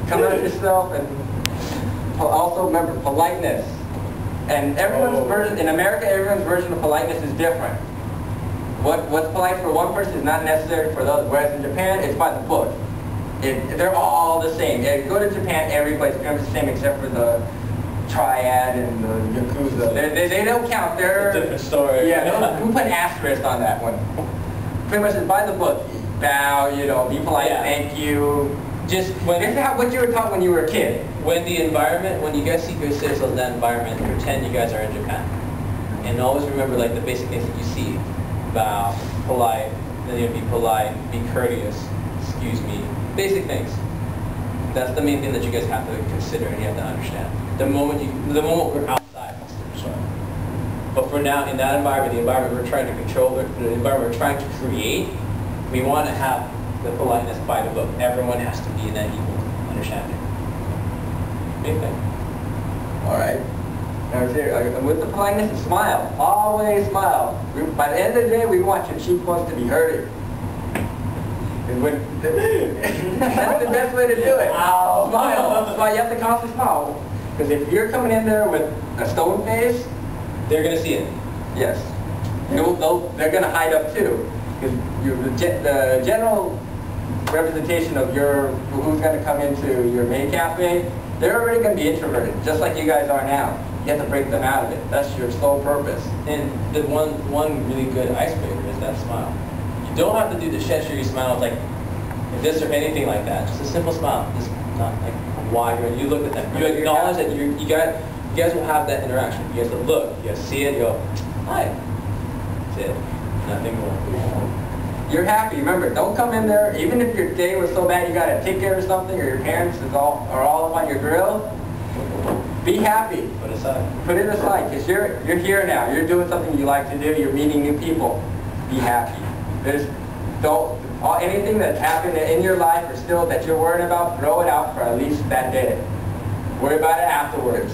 come out yourself, and also remember politeness. And everyone's version, in America, everyone's version of politeness is different. What's polite for one person is not necessary for the other. Whereas in Japan, it's by the book. They're all the same. You go to Japan, every place becomes the same except for the triad and the yakuza. They don't count. They're a different story. Yeah, who put an asterisk on that one? Pretty much it's by the book. Bow, be polite, thank you. Just this is what you were taught when you were a kid. When you guys see yourselves in that environment, pretend you guys are in Japan. And always remember like the basic things that you see. Bow, polite, then you'll be polite, be courteous, excuse me. Basic things. That's the main thing that you guys have to consider and you have to understand. The moment we're outside, but for now, in that environment, the environment we're trying to control, the environment we're trying to create, we want to have the politeness by the book. Everyone has to be in that equal understanding. Big thing. All right. Now, with the politeness, smile. Always smile. By the end of the day, we want your cheekbones to be hurting. That's the best way to do it. Smile. That's why you have to constantly smile. Because if you're coming in there with a stone face, they're going to see it. Yes. They're going to hide up too. Because the general representation of who's going to come into your Maid cafe, they're already going to be introverted, just like you guys are now. You have to break them out of it. That's your sole purpose. And the one really good icebreaker is that smile. You don't have to do the Sheshiri smile like this or anything like that. Just a simple smile. Just not like wide. You look at them. You acknowledge that you guys will have that interaction. You guys will look. You guys see it. You go, hi. That's it. Nothing more. You're happy. Remember, don't come in there, even if your day was so bad you got a ticket or something, or your parents are all up on your grill. Be happy. Put it aside. Put it aside, because you're here now. You're doing something you like to do. You're meeting new people. Be happy. Anything that's happened in your life or still that you're worried about, throw it out for at least that day. Worry about it afterwards.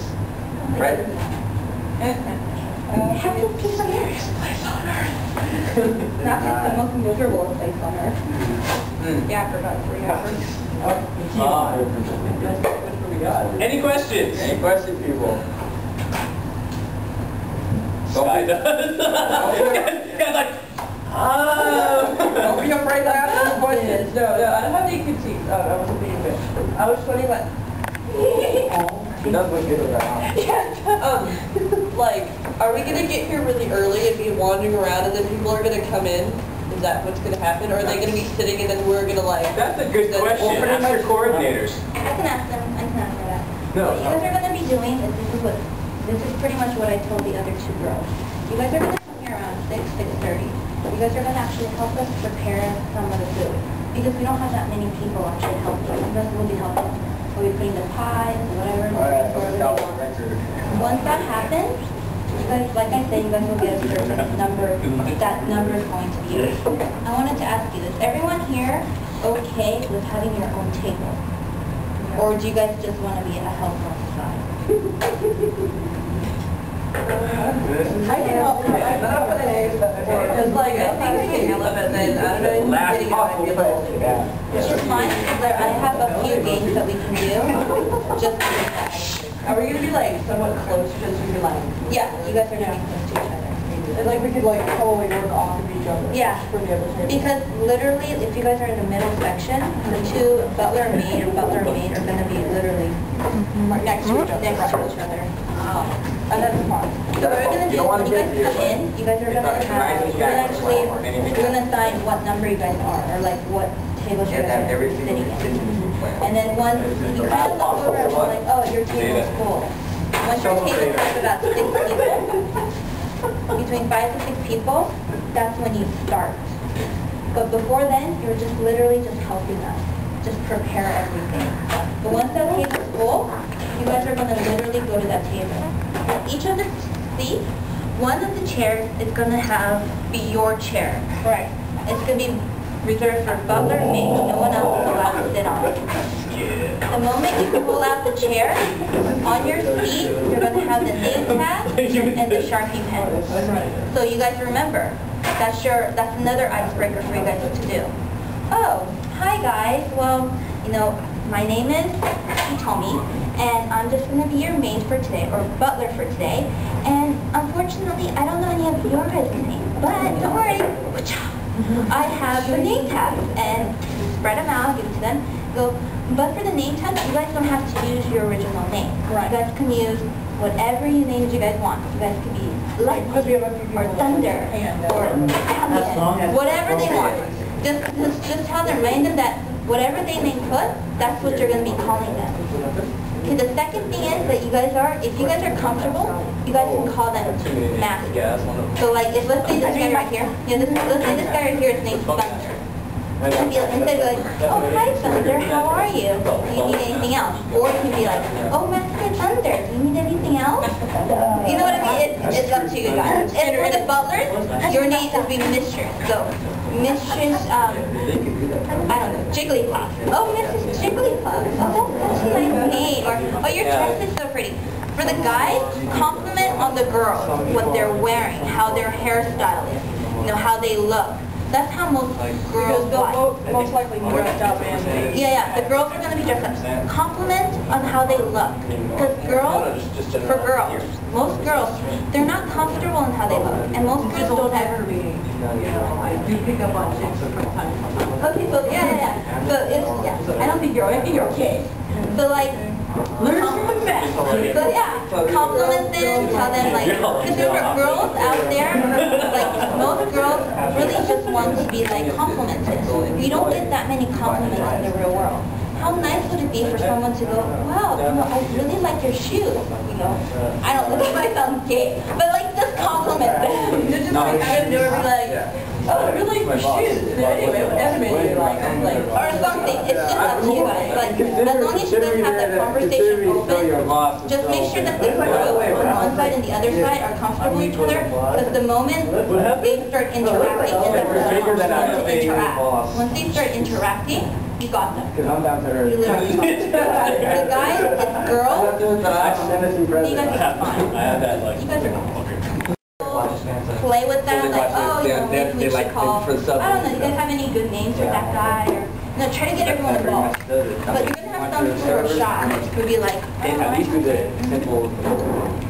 Right? Happiest place on earth. Not just the most miserable place on earth. Yeah, for about 3 hours. Any questions? Any questions, people? Sky does. Guys like, don't be afraid to ask any questions. No, I don't have any critiques. I was being bit. I was funny like. He does look good at that. Like, are we gonna get here really early and be wandering around, and then people are gonna come in? Is that what's gonna happen, or are they gonna be sitting and then we're gonna like? That's a good question. Ask your coordinators. I can ask them. I can answer that. No. What you guys are going to be doing is this is pretty much what I told the other 2 girls. You guys are going to come here around 6:30. You guys are going to actually help us prepare some of the food because we don't have that many people actually helping. You guys will be helping. We'll be putting the pies, whatever. Once that happens, you guys, like I said, you guys will get a certain number. That number is going to be. I wanted to ask you this: everyone here okay with having your own table? Or do you guys just want to be a helper on the side? I can help. It's like I think we can help it. Then I don't know. Last possible place. It's just fine. I have a few games that we can do. Just Are we gonna be like somewhat close? Because we can like. yeah, you guys are going to be close to each other. And like we could like probably work off of each other. Yeah. For the other table. Because literally, if you guys are in the middle section, the 2 butler and maid or butler and maid are going to be literally next to each other. And that's fine. So what we're going to do, when you guys come in, you guys are going to we're going to assign what number you guys are, or like what tables you guys are sitting in. And then once you kind of look over and we're like, oh, your table's full. Once your table has about 6 people, between 5 to 6 people, that's when you start. But before then, you're just literally just helping us, just prepare everything. But once that table's full, you guys are going to literally go to that table. Each of the seats, one of the chairs is going to be your chair. Right. It's going to be reserved for butler and maid. No one else is allowed to sit on it. The moment you pull out the chair, on your seat, you're going to have the name tag and the Sharpie pen. So you guys remember, that's another icebreaker for you guys to do. Oh, hi guys. Well, my name is Hitomi, and I'm just going to be your maid for today, or butler for today. And unfortunately, I don't know any of your guys' names, but don't worry. I have the name tags, and spread them out, give it to them. Go, but for the name tags, you guys don't have to use your original name. Right. You guys can use whatever names you guys want. You guys can be Lightning, or Thunder, or Alien, whatever they want. Just tell them, remind them that whatever they name put, that's what you're going to be calling them. Okay, the second thing is that you guys are, if you guys are comfortable, you guys can call them masters. So like, if let's say this guy right here, let's say this guy right here is named Thunder. Instead of like, oh hi Thunder, how are you? Do you need anything else? Or it can be like, oh Master Thunder, do you need anything else? You know what I mean? It's up to you guys. And for the butlers, your name will be Mistress. So, Mistress, I don't know, Jigglypuff. Oh, Mrs. Jigglypuff. Oh, that's a nice name. Or, oh, your dress is so pretty. For the guys, compliment on the girls, what they're wearing, how their hairstyle is, you know, how they look. That's how most girls like. Most likely be dressed up and Yeah, the girls are going to be dressed up. Compliment on how they look. Because girls, for girls, most girls, they're not comfortable in how they look. And most girls don't ever be. I do pick up on chicks from time to time. Okay, so yeah. So it's, I don't think you're okay. So like, Learn from the best. so yeah, compliment them, tell them like, because there are girls out there, like most girls really just want to be like complimented. You don't get that many compliments in the real world. How nice would it be for someone to go, wow, you know, I really like your shoes, you know. I don't look at myself gay, but like just compliment them. You're just like, I would never be like, oh, I really like your shoes. And anyway, whatever made you like, I'm like, Or something. It's just up to you guys. Like, as long as you guys have that conversation open, just make sure that the group on one side and the other side are comfortable with each other. Because the moment they start interacting, and the person wants to interact. Once they start interacting, you got them. Because I'm down to earth. You literally got them. The guys, it's girls, you guys are fine. I had that like. You guys are fine. Play with them, like, oh, you know, maybe we should call, I don't know, you guys have any good names for that guy, or, no, try to get everyone involved. But you're going to have some people who are shy, who would be like, At least do the simple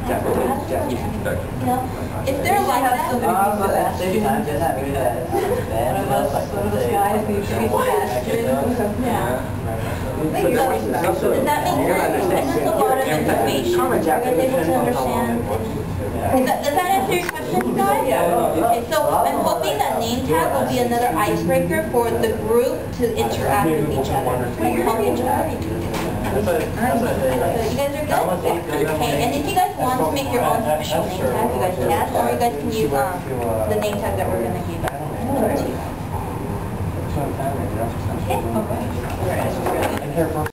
Japanese introduction. you know, if they're like that, does that make sense? And that's a lot of information, are you guys able to understand? Does that answer your question, guys? Okay, so I'm hoping that name tag will be another icebreaker for the group to interact with each other. Help each other. So you guys are good? Okay, and if you guys want to make your own special name tag, you guys can, or you guys can use the name tag that we're going to give you. Okay?